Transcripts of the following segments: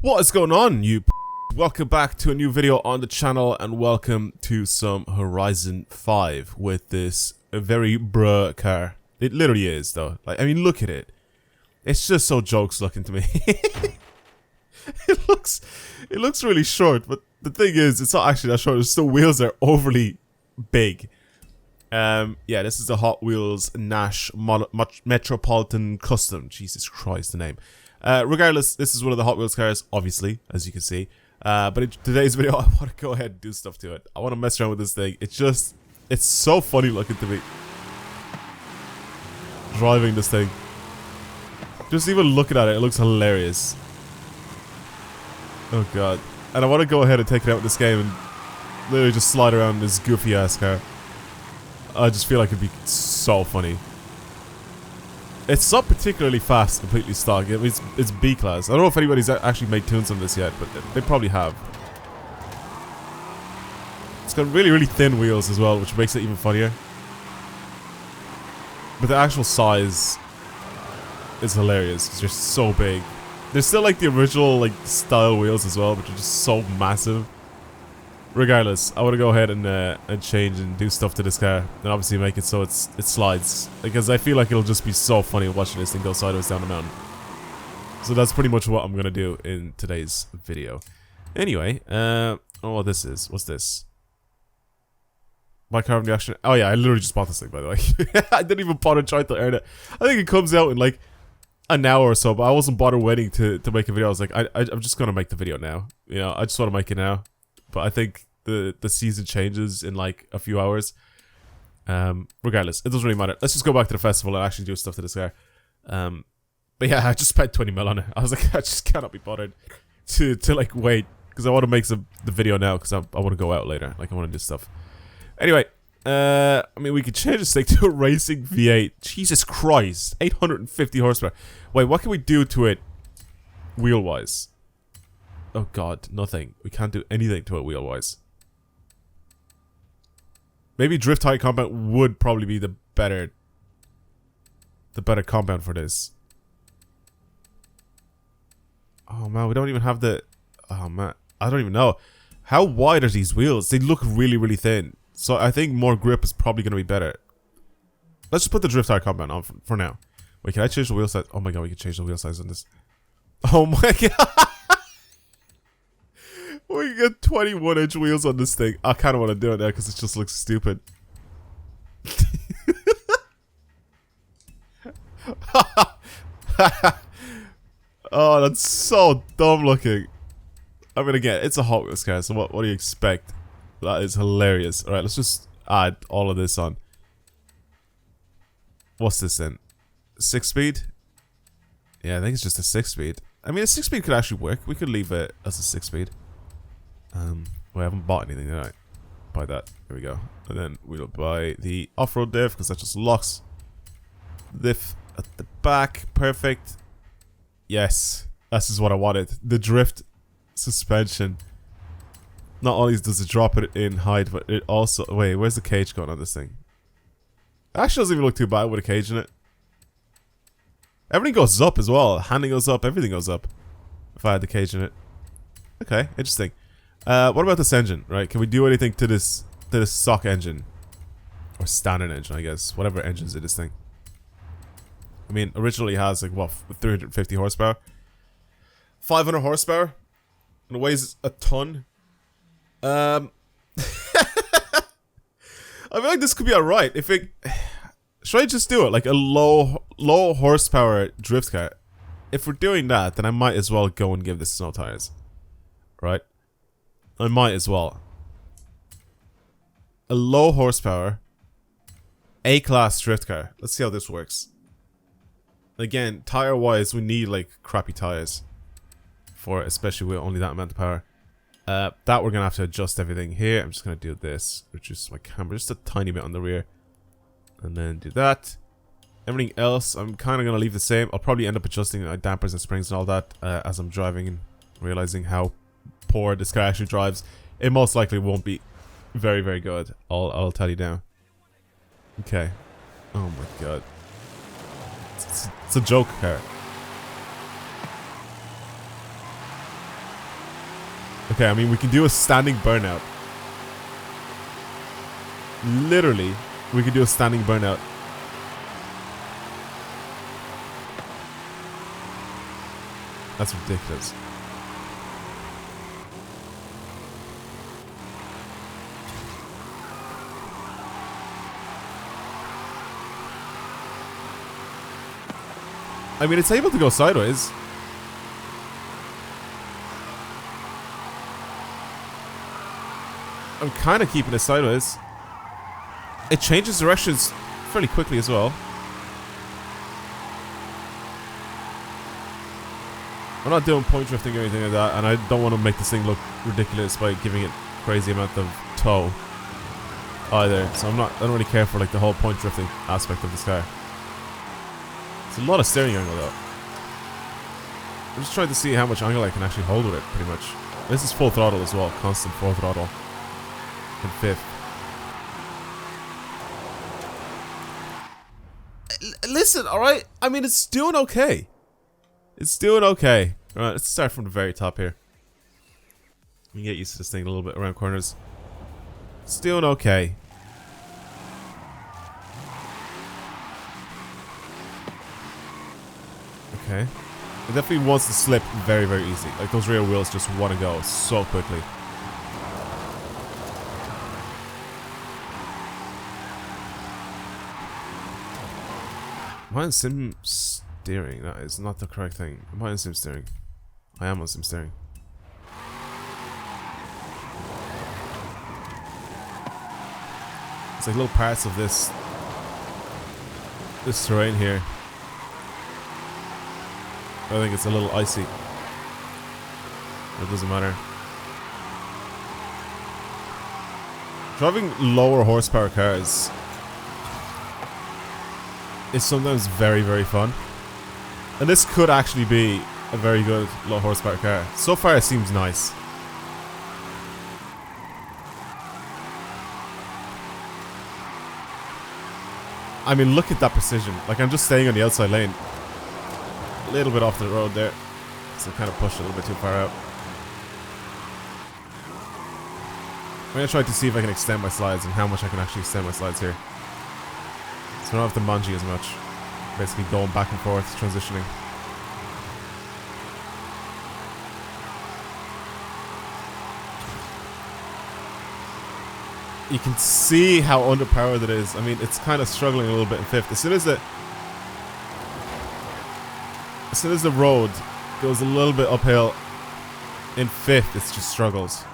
What is going on, you Welcome back to a new video on the channel, and welcome to some Horizon 5 with this very bruh car. It literally is, though. Like, I mean, look at it. It's just so jokes looking to me. It looks really short, but the thing is, it's not actually that short. It's still wheels are overly big. Yeah, this is the Hot Wheels Nash Metropolitan Custom. Jesus Christ, the name. Regardless, this is one of the Hot Wheels cars, obviously, as you can see. But in today's video, I want to go ahead and do stuff to it. I want to mess around with this thing. It's so funny looking to me. Driving this thing. Just even looking at it, it looks hilarious. Oh god. And I want to go ahead and take it out in this game and literally just slide around this goofy ass car. I just feel like it'd be so funny. It's not particularly fast, completely stock. It's B class. I don't know if anybody's actually made tunes on this yet, but they probably have. It's got really, really thin wheels as well, which makes it even funnier. But the actual size is hilarious. It's just so big. They're still like the original like style wheels as well, but they're just so massive. Regardless, I want to go ahead and change and do stuff to this car, and obviously make it so it slides, because I feel like it'll just be so funny watching this thing go sideways down the mountain. So that's pretty much what I'm gonna do in today's video. Anyway, oh, this is what's this? My carbon reaction. Oh yeah, I literally just bought this thing, by the way. I didn't even bother trying to earn it. I think it comes out in like an hour or so, but I wasn't bothered waiting to make a video. I was like, I'm just gonna make the video now. You know, I just want to make it now. But I think the season changes in like a few hours. Regardless, it doesn't really matter. Let's just go back to the festival and actually do stuff to this car. But yeah, I just spent 20 mil on it. I was like, I just cannot be bothered to like wait, because I want to make the video now, because I want to go out later. Like, I want to do stuff. Anyway, I mean, we could change this thing to a racing V8. Jesus Christ, 850 horsepower. Wait, what can we do to it wheel-wise? Oh god, nothing. We can't do anything to it wheel-wise. Maybe drift height compound would probably be the better compound for this. Oh man, we don't even have the... Oh man, I don't even know. How wide are these wheels? They look really, really thin. So I think more grip is probably going to be better. Let's just put the drift height compound on for now. Wait, can I change the wheel size? Oh my god, we can change the wheel size on this. Oh my god. We can get 21-inch wheels on this thing. I kind of want to do it now because it just looks stupid. Oh, that's so dumb looking. I mean, again, it's a Hot Wheels car, so what do you expect? That is hilarious. Alright, let's just add all of this on. What's this then? 6-speed? Yeah, I think it's just a 6-speed. I mean, a 6-speed could actually work. We could leave it as a 6-speed. We haven't bought anything, did I? Buy that. There we go. And then we'll buy the off-road diff, because that just locks the diff at the back. Perfect. Yes. This is what I wanted. The drift suspension. Not only does it drop it in height, but it also... Wait, where's the cage going on this thing? It actually doesn't even look too bad with a cage in it. Everything goes up as well. Handling goes up. Everything goes up. If I had the cage in it. Okay, interesting. What about this engine, right? Can we do anything to this stock engine? Or standard engine, I guess. Whatever engines in this thing. I mean, originally it has like, what, 350 horsepower? 500 horsepower? And it weighs a ton. I feel like this could be alright. If it... Should I just do it? Like a low horsepower drift car? If we're doing that, then I might as well go and give this snow tires. Right? I might as well. A low horsepower A-class drift car. Let's see how this works. Again, tire wise, we need like crappy tires for, especially with only that amount of power. That we're gonna have to adjust everything here. I'm just gonna do this, reduce my camera just a tiny bit on the rear, and then do that. Everything else I'm kind of gonna leave the same. I'll probably end up adjusting dampers and springs and all that as I'm driving and realizing how poor this car actually drives. It most likely won't be very, very good. I'll tell you now. Okay. Oh my god. It's a joke car. Okay, I mean, we can do a standing burnout. Literally, we could do a standing burnout. That's ridiculous. I mean, it's able to go sideways. I'm kind of keeping it sideways. It changes directions fairly quickly as well. I'm not doing point drifting or anything like that, and I don't want to make this thing look ridiculous by giving it crazy amount of tow either. So I don't really care for like the whole point drifting aspect of this car. It's a lot of steering angle though. I'm just trying to see how much angle I can actually hold with it, pretty much. This is full throttle as well, constant full throttle. In fifth. Listen, alright? I mean, it's doing okay. It's doing okay. Alright, let's start from the very top here. We can get used to this thing a little bit around corners. It's doing okay. Okay. It definitely wants to slip very, very easy. Like, those rear wheels just want to go so quickly. Am I on sim steering? That is not the correct thing. Am I on sim steering? I am on sim steering. It's like little parts of this terrain here. I think it's a little icy. It doesn't matter. Driving lower horsepower cars is sometimes very, very fun. And this could actually be a very good low horsepower car. So far it seems nice. I mean, look at that precision. Like, I'm just staying on the outside lane. A little bit off the road there. So I kind of pushed a little bit too far out. I'm going to try to see if I can extend my slides and how much I can actually extend my slides here. So I don't have to mangy as much. Basically going back and forth, transitioning. You can see how underpowered it is. I mean, it's kind of struggling a little bit in fifth. As soon as the road goes a little bit uphill in fifth, it just struggles.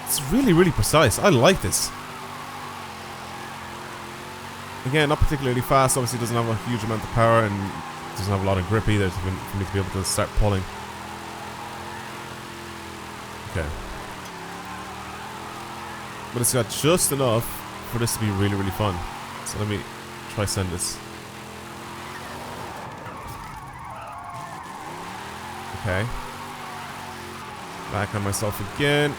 It's really, really precise. I like this. Again, not particularly fast. Obviously, doesn't have a huge amount of power and doesn't have a lot of grip either for me to be able to start pulling. Okay. But it's got just enough for this to be really, really fun. So let me try send this. Okay. Back on myself again.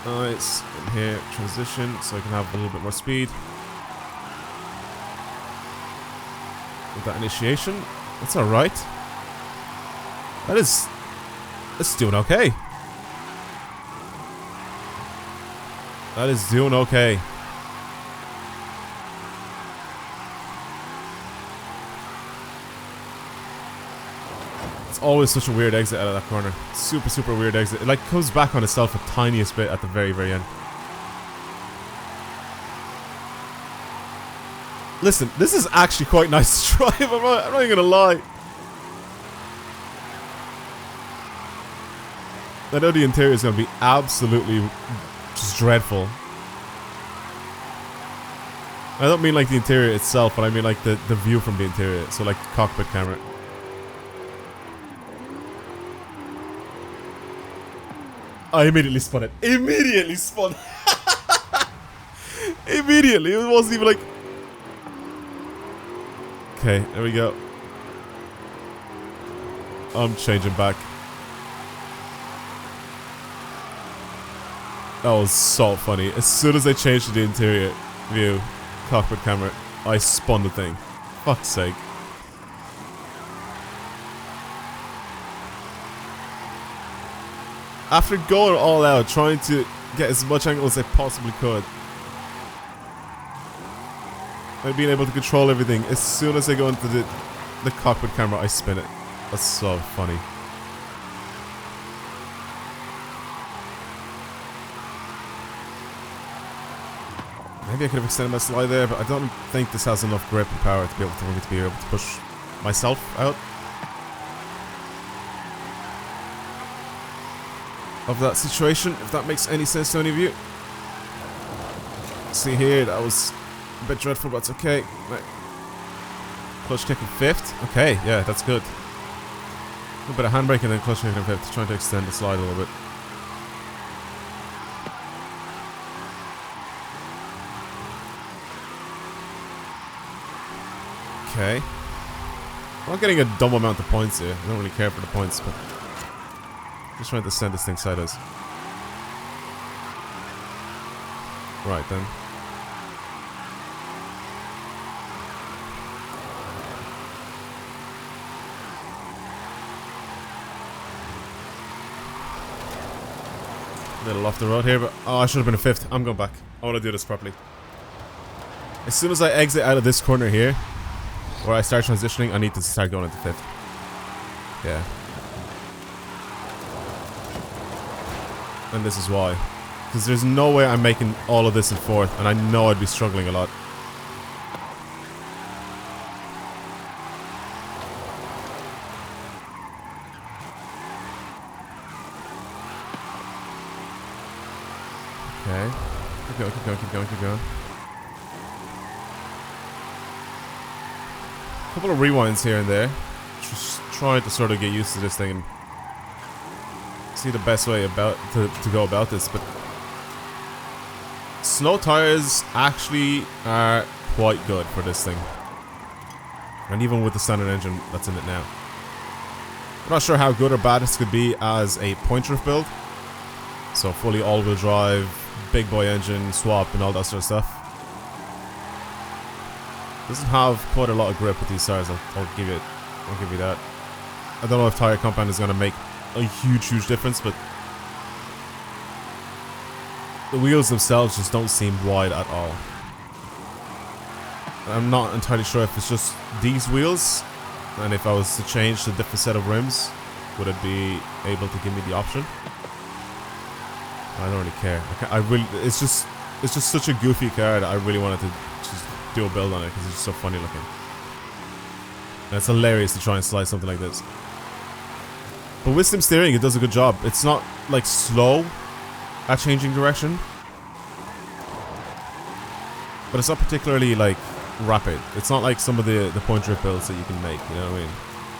Nice. In here, transition, so I can have a little bit more speed. With that initiation, that's alright. That's doing okay. That is doing okay. It's always such a weird exit out of that corner. Super, super weird exit. It like comes back on itself a tiniest bit at the very, very end. Listen, this is actually quite nice to drive. I'm not even gonna lie. I know the interior is gonna be absolutely just dreadful. I don't mean like the interior itself, but I mean like the view from the interior. So like cockpit camera. I immediately spun it. Immediately spun. Immediately. It wasn't even like... Okay, there we go. I'm changing back. That was so funny. As soon as I changed to the interior view, cockpit camera, I spun the thing. Fuck's sake. After going all out, trying to get as much angle as I possibly could, and being able to control everything, as soon as I go into the cockpit camera, I spin it. That's so funny. Maybe I could have extended my slide there, but I don't think this has enough grip and power to be able to, for me to be able to push myself out of that situation, if that makes any sense to any of you. See here, that was a bit dreadful, but it's okay. Right. Clutch kick in 5th. Okay, yeah, that's good. A bit of handbrake and then clutch kick in 5th, trying to extend the slide a little bit. Okay. I'm not getting a dumb amount of points here. I don't really care for the points, but just trying to send this thing sideways. Right then. A little off the road here, but oh, I should have been a 5th. I'm going back. I want to do this properly. As soon as I exit out of this corner here, where I start transitioning, I need to start going into 5th. Yeah. And this is why. Because there's no way I'm making all of this in 4th, and I know I'd be struggling a lot. Okay. Keep going, keep going, keep going, keep going. Couple of rewinds here and there. Just trying to sort of get used to this thing and see the best way to go about this, but slow tires actually are quite good for this thing. And even with the standard engine that's in it now. I'm not sure how good or bad this could be as a point drift build. So fully all-wheel drive, big boy engine, swap and all that sort of stuff. Doesn't have quite a lot of grip with these tires, I'll give you that. I don't know if tire compound is going to make a huge difference, but the wheels themselves just don't seem wide at all. I'm not entirely sure if it's just these wheels, and if I was to change to a different set of rims, would it be able to give me the option? I don't really care. It's just such a goofy car that I really wanted to just do a build on it because it's just so funny looking. And it's hilarious to try and slide something like this. But with sim steering, it does a good job. It's not like slow at changing direction, but it's not particularly like rapid. It's not like some of the point drift builds that you can make. You know what I mean?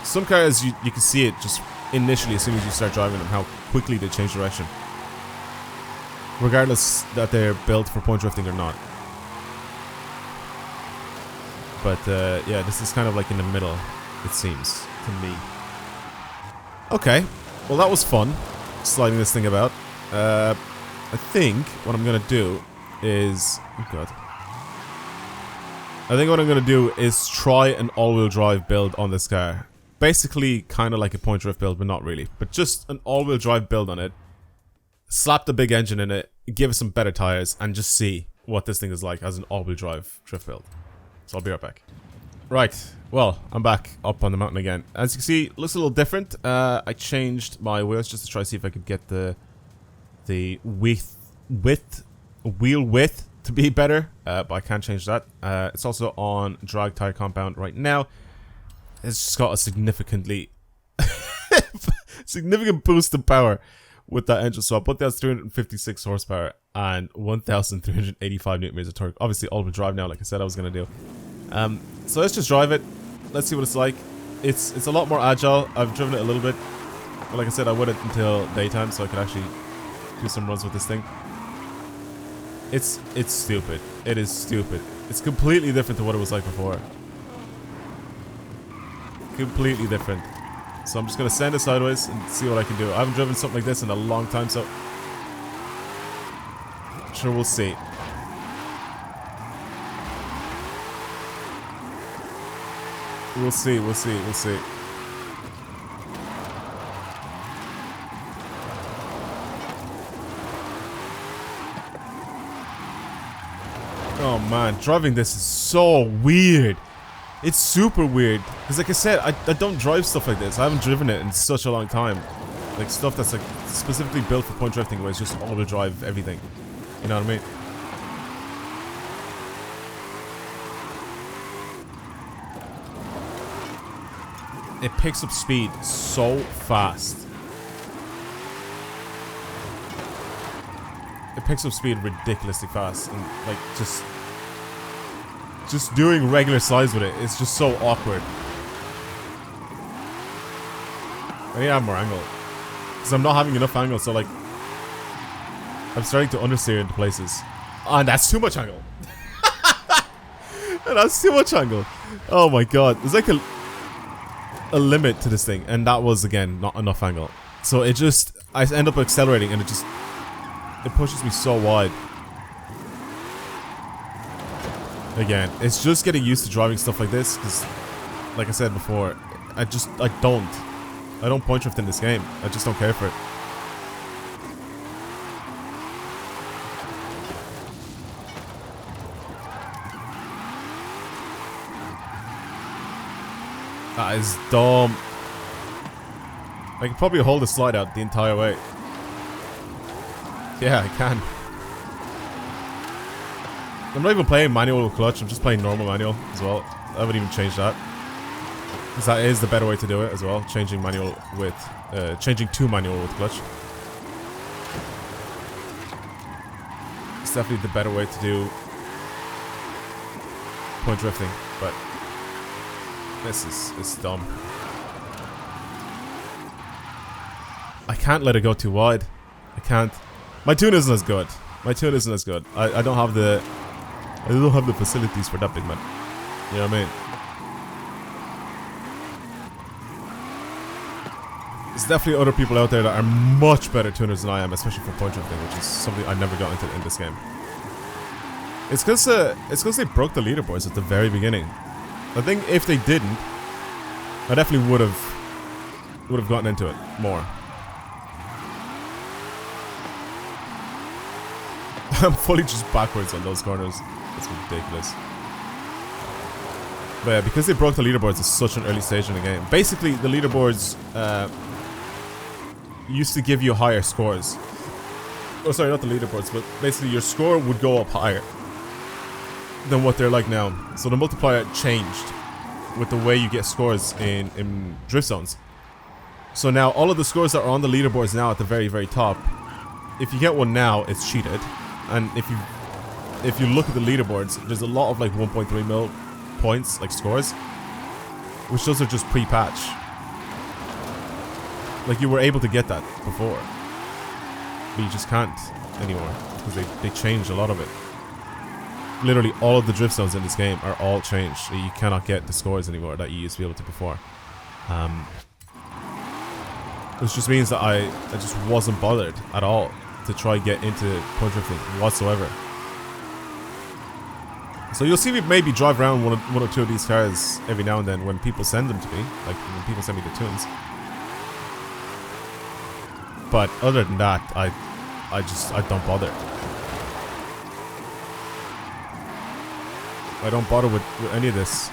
Some cars you can see it just initially as soon as you start driving them how quickly they change direction, regardless that they're built for point drifting or not. But yeah, this is kind of like in the middle, it seems to me. Okay, well that was fun, sliding this thing about. I think what I'm gonna do is, oh god. I think what I'm gonna do is try an all-wheel drive build on this car. Basically, kind of like a point drift build, but not really. But just an all-wheel drive build on it. Slap the big engine in it, give it some better tires, and just see what this thing is like as an all-wheel drive drift build. So I'll be right back. Right, well, I'm back up on the mountain again. As you can see, it looks a little different. I changed my wheels just to try to see if I could get the wheel width to be better, but I can't change that. It's also on drag tire compound right now. It's just got a significant boost in power with that engine swap. But that's 356 horsepower and 1,385 newton meters of torque. Obviously all-wheel drive now, like I said I was gonna do. So let's just drive it. Let's see what it's like. It's a lot more agile. I've driven it a little bit, but like I said, I waited until daytime so I could actually do some runs with this thing. It's stupid. It is stupid. It's completely different to what it was like before. Completely different. So I'm just gonna send it sideways and see what I can do. I haven't driven something like this in a long time, so I'm sure we'll see. We'll see, we'll see, we'll see. man, driving this is so weird. It's super weird. Because like I said, I don't drive stuff like this. I haven't driven it in such a long time. Like stuff that's like specifically built for point drifting where it's just all-wheel drive everything. You know what I mean? It picks up speed so fast. It picks up speed ridiculously fast, and like just doing regular slides with it, it's just so awkward. I need to have more angle, because I'm not having enough angle. So like, I'm starting to understeer into places, and that's too much angle. That's too much angle. Oh my god, there's like a limit to this thing, and that was again not enough angle. So it just, I end up accelerating, and it pushes me so wide. Again, it's just getting used to driving stuff like this, because like I said before, I don't point drift in this game. I just don't care for it. That is dumb. I can probably hold the slide out the entire way. Yeah, I can. I'm not even playing manual with clutch, I'm just playing normal manual as well. I haven't even changed that. Because that is the better way to do it as well. Changing manual with, changing to manual with clutch. It's definitely the better way to do point drifting, but this is dumb. I can't let it go too wide. I can't. My tune isn't as good. My tune isn't as good. I don't have the facilities for that big man. You know what I mean? There's definitely other people out there that are much better tuners than I am, especially for point drifting, which is something I never got into in this game. It's because they broke the leaderboards at the very beginning. I think if they didn't, I definitely would have gotten into it more. I'm fully just backwards on those corners. It's ridiculous. But yeah, because they broke the leaderboards at such an early stage in the game. Basically, the leaderboards used to give you higher scores. Oh, sorry, not the leaderboards, but basically your score would go up higher than what they're like now. So the multiplier changed with the way you get scores in drift zones. So now all of the scores that are on the leaderboards now at the very, very top, if you get one now, it's cheated. And if you look at the leaderboards, there's a lot of like 1.3 mil points, like scores, which those are just pre-patch. Like you were able to get that before, but you just can't anymore because they changed a lot of it. Literally all of the drift zones in this game are all changed. You cannot get the scores anymore that you used to be able to before. Which just means that I just wasn't bothered at all to try get into point drifting whatsoever. So you'll see me maybe drive around one or two of these cars every now and then when people send them to me, like when people send me the tunes. But other than that, I don't bother. I don't bother with any of this.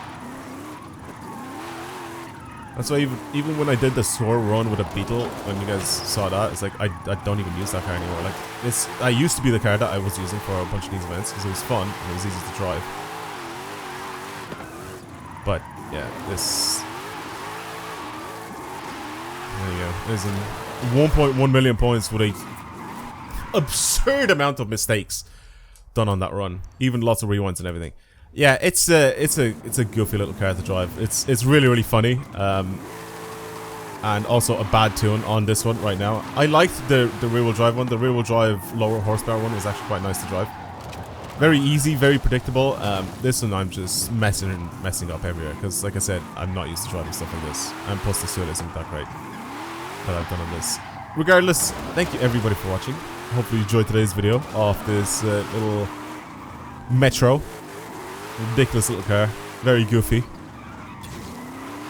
That's why even when I did the score run with a Beetle, when you guys saw that, it's like I don't even use that car anymore. Like I used to be the car that I was using for a bunch of these events because it was fun and it was easy to drive. But yeah, this. There you go. There's 1.1 million points with a absurd amount of mistakes done on that run. Even lots of rewinds and everything. Yeah, it's a goofy little car to drive. It's really, really funny. And also a bad tune on this one right now. I liked the rear-wheel drive one. The rear-wheel drive lower horsepower one was actually quite nice to drive. Very easy, very predictable. This one I'm just messing up everywhere because, like I said, I'm not used to driving stuff like this. And plus the suit isn't that great that I've done on this. Regardless, thank you everybody for watching. Hopefully you enjoyed today's video of this little Metro. Ridiculous little car. Very goofy.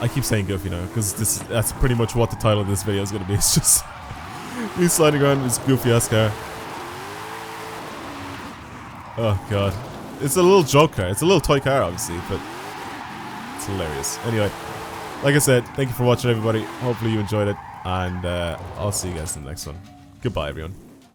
I keep saying goofy now because that's pretty much what the title of this video is going to be. It's just me sliding around this goofy ass car. Oh god. It's a little joke car. It's a little toy car, obviously, but it's hilarious. Anyway, like I said, thank you for watching, everybody. Hopefully you enjoyed it, and I'll see you guys in the next one. Goodbye, everyone.